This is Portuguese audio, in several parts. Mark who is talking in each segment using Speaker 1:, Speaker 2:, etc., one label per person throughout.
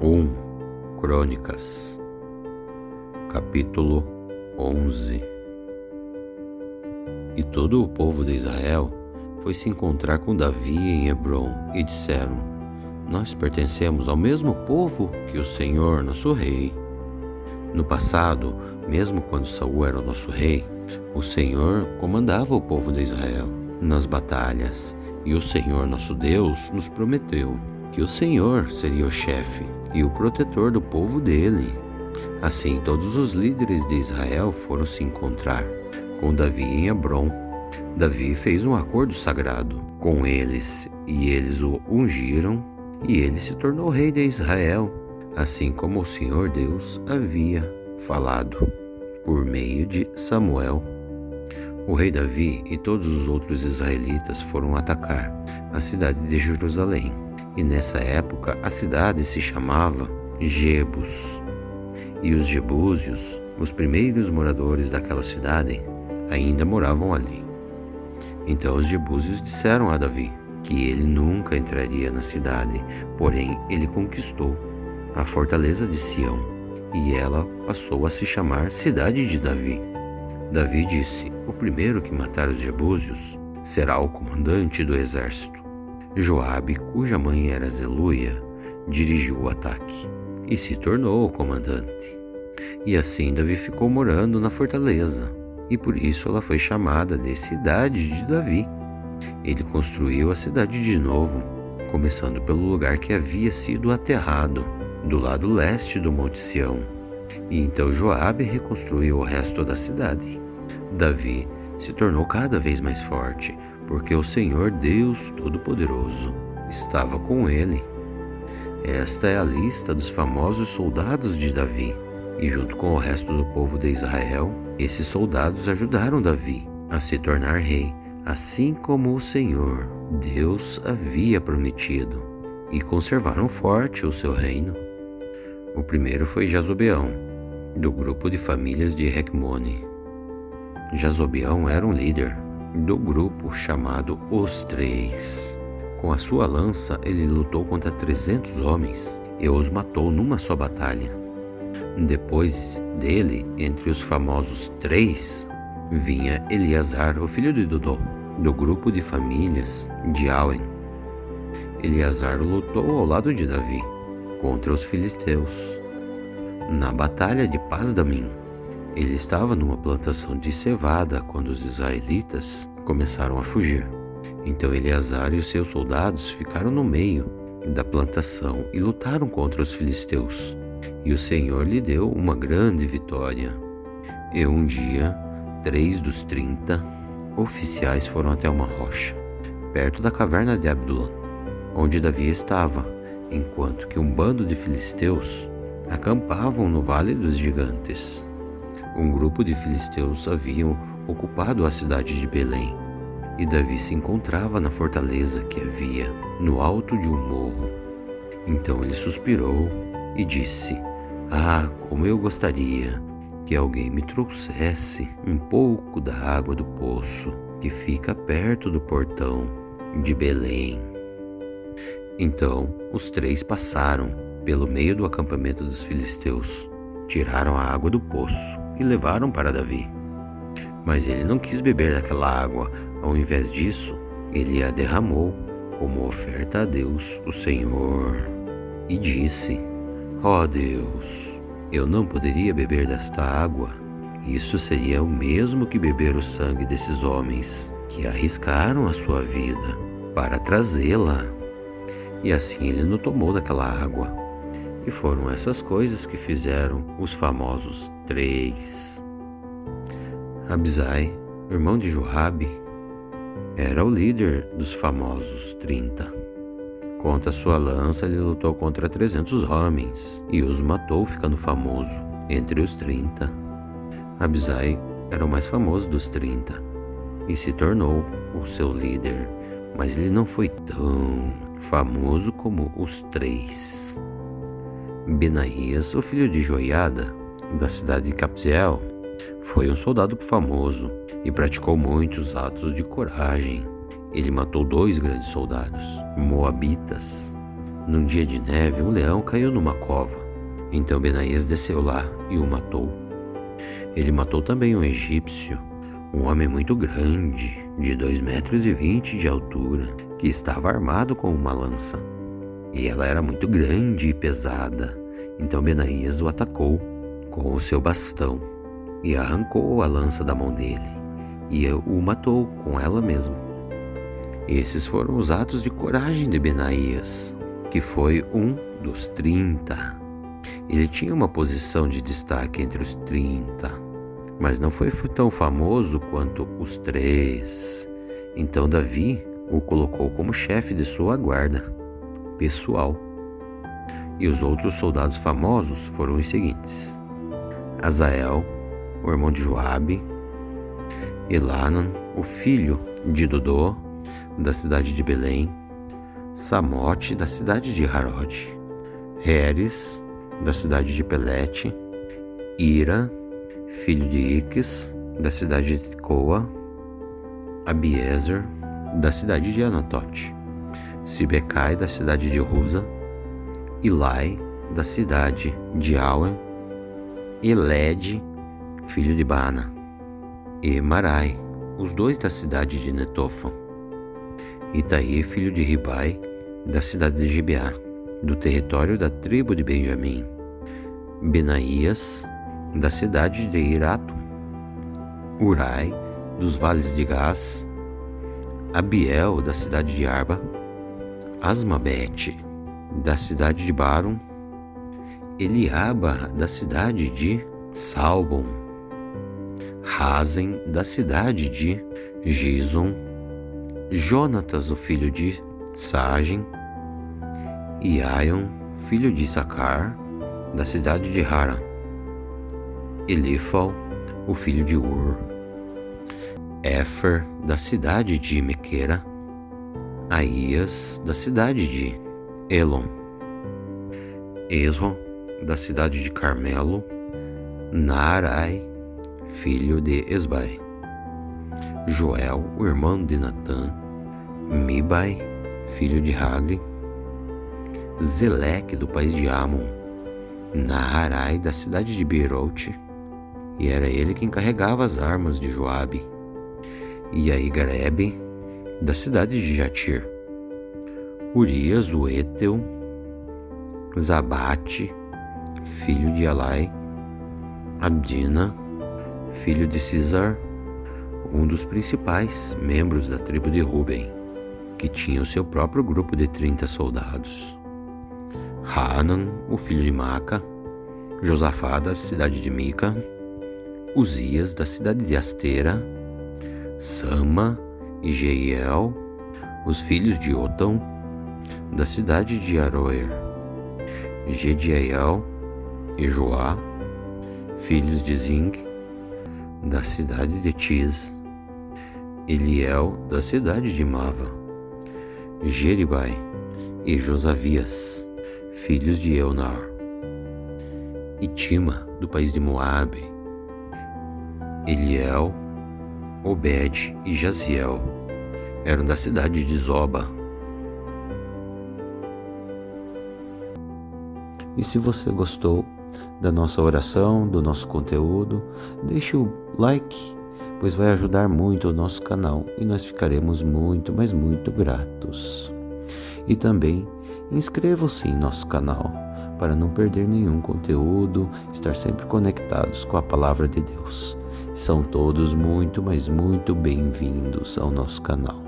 Speaker 1: 1 Crônicas, capítulo 11. E todo o povo de Israel foi se encontrar com Davi em Hebrom e disseram: Nós pertencemos ao mesmo povo que o Senhor, nosso rei. No passado, mesmo quando Saul era o nosso rei, o Senhor comandava o povo de Israel nas batalhas, e o Senhor, nosso Deus, nos prometeu que o Senhor seria o chefe e o protetor do povo dele. Assim, todos os líderes de Israel foram se encontrar com Davi em Hebrom. Davi fez um acordo sagrado com eles, e eles o ungiram, e ele se tornou rei de Israel, assim como o Senhor Deus havia falado por meio de Samuel. O rei Davi e todos os outros israelitas foram atacar a cidade de Jerusalém, e nessa época a cidade se chamava Jebus. E os jebúsios, os primeiros moradores daquela cidade, ainda moravam ali. Então os jebúsios disseram a Davi que ele nunca entraria na cidade, porém ele conquistou a fortaleza de Sião, e ela passou a se chamar Cidade de Davi. Davi disse: o primeiro que matar os jebúsios será o comandante do exército. Joabe, cuja mãe era Zeruia, dirigiu o ataque e se tornou o comandante. E assim Davi ficou morando na fortaleza, e por isso ela foi chamada de Cidade de Davi. Ele construiu a cidade de novo, começando pelo lugar que havia sido aterrado, do lado leste do Monte Sião. E então Joabe reconstruiu o resto da cidade. Davi se tornou cada vez mais forte, porque o Senhor Deus Todo-Poderoso estava com ele. Esta é a lista dos famosos soldados de Davi, e junto com o resto do povo de Israel, esses soldados ajudaram Davi a se tornar rei, assim como o Senhor Deus havia prometido, e conservaram forte o seu reino. O primeiro foi Jazobeão, do grupo de famílias de Recmone. Jazobeão era um líder do grupo chamado Os Três. Com a sua lança, ele lutou contra 300 homens e os matou numa só batalha. Depois dele, entre os famosos três, vinha Eleazar, o filho de Dodô, do grupo de famílias de Auen. Eleazar lutou ao lado de Davi contra os filisteus na batalha de Pasdamim. Ele estava numa plantação de cevada quando os israelitas começaram a fugir. Então Eleazar e os seus soldados ficaram no meio da plantação e lutaram contra os filisteus. E o Senhor lhe deu uma grande vitória. E um dia, 3 dos 30 oficiais foram até uma rocha, perto da caverna de Adulam, onde Davi estava, enquanto que um bando de filisteus acampavam no Vale dos Gigantes. Um grupo de filisteus haviam ocupado a cidade de Belém, e Davi se encontrava na fortaleza que havia no alto de um morro. Então ele suspirou e disse: como eu gostaria que alguém me trouxesse um pouco da água do poço que fica perto do portão de Belém. Então os três passaram pelo meio do acampamento dos filisteus, tiraram a água do poço e levaram para Davi. Mas ele não quis beber daquela água. Ao invés disso, ele a derramou como oferta a Deus, o Senhor, e disse: Deus, eu não poderia beber desta água. Isso seria o mesmo que beber o sangue desses homens que arriscaram a sua vida para trazê-la. E assim ele não tomou daquela água. E foram essas coisas que fizeram os famosos três. Abisai, irmão de Joabe, era o líder dos famosos 30. Contra sua lança ele lutou contra 300 homens e os matou, ficando famoso entre os 30. Abisai era o mais famoso dos 30 e se tornou o seu líder, mas ele não foi tão famoso como os três. Benaías, o filho de Joiada, da cidade de Capzeel, foi um soldado famoso e praticou muitos atos de coragem. Ele matou 2 grandes soldados moabitas Num dia de neve, um leão caiu numa cova. Então Benaías desceu lá e o matou. Ele matou também um egípcio, um homem muito grande, de 2,20 metros de altura, que estava armado com uma lança. E ela era muito grande e pesada. Então Benaías o atacou com o seu bastão e arrancou a lança da mão dele e o matou com ela mesma. Esses foram os atos de coragem de Benaías, que foi um dos 30. Ele tinha uma posição de destaque entre os 30, mas não foi tão famoso quanto os 3. Então Davi o colocou como chefe de sua guarda pessoal. E os outros soldados famosos foram os seguintes: Azael, o irmão de Joabe; Elanan, o filho de Dodô, da cidade de Belém; Samote, da cidade de Harod; Heres, da cidade de Pelete; Ira, filho de Iques, da cidade de Tecoa; Abiezer, da cidade de Anatote; Sibecai, da cidade de Rusa; Ilai, da cidade de Auen; Elede, filho de Baana; e Marai, os 2 da cidade de Netofa; Itaí, filho de Ribai, da cidade de Gibeá, do território da tribo de Benjamim; Benaías, da cidade de Iratum; Urai, dos vales de Gás; Abiel, da cidade de Arba; Asmabete, da cidade de Barum; Eliaba, da cidade de Salbom; Razen, da cidade de Gizon; Jonatas, o filho de Sagen; Iaion, filho de Issacar, da cidade de Haran; Elifal, o filho de Ur; Éfer, da cidade de Mequera; Aías, da cidade de Elon; Esron, da cidade de Carmelo; Naarai, filho de Esbai; Joel, o irmão de Natã; Mibai, filho de Hagri; Zeleque, do país de Amon; Naharai, da cidade de Beerote, e era ele quem carregava as armas de Joabe; e Aigarebe, da cidade de Jatir; Urias, o Eteu; Zabate, filho de Alai; Abdina, filho de Cisar, um dos principais membros da tribo de Ruben, que tinha o seu próprio grupo de 30 soldados; Hanan, o filho de Maca; Josafá, da cidade de Mica; Uzias, da cidade de Astera; Sama e Jeiel, os filhos de Otão, da cidade de Aroer; Jediael e Joá, filhos de Zing, da cidade de Tis; Eliel, da cidade de Mava; Jeribai e Josavias, filhos de Eunar; Itima, do país de Moabe; Eliel, Obed e Jaziel eram da cidade de Zoba. E se você gostou da nossa oração, do nosso conteúdo, deixe o like, pois vai ajudar muito o nosso canal e nós ficaremos muito, mas muito gratos. E também inscrevam-se em nosso canal para não perder nenhum conteúdo, estar sempre conectados com a Palavra de Deus. São todos muito, mas muito bem-vindos ao nosso canal.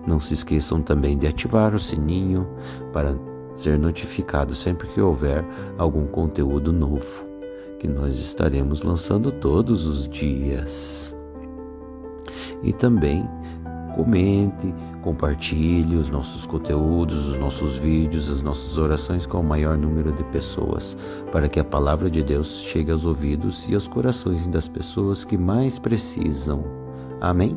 Speaker 1: Não se esqueçam também de ativar o sininho para ser notificado sempre que houver algum conteúdo novo, que nós estaremos lançando todos os dias. E também comente, compartilhe os nossos conteúdos, os nossos vídeos, as nossas orações com o maior número de pessoas, para que a palavra de Deus chegue aos ouvidos e aos corações das pessoas que mais precisam. Amém?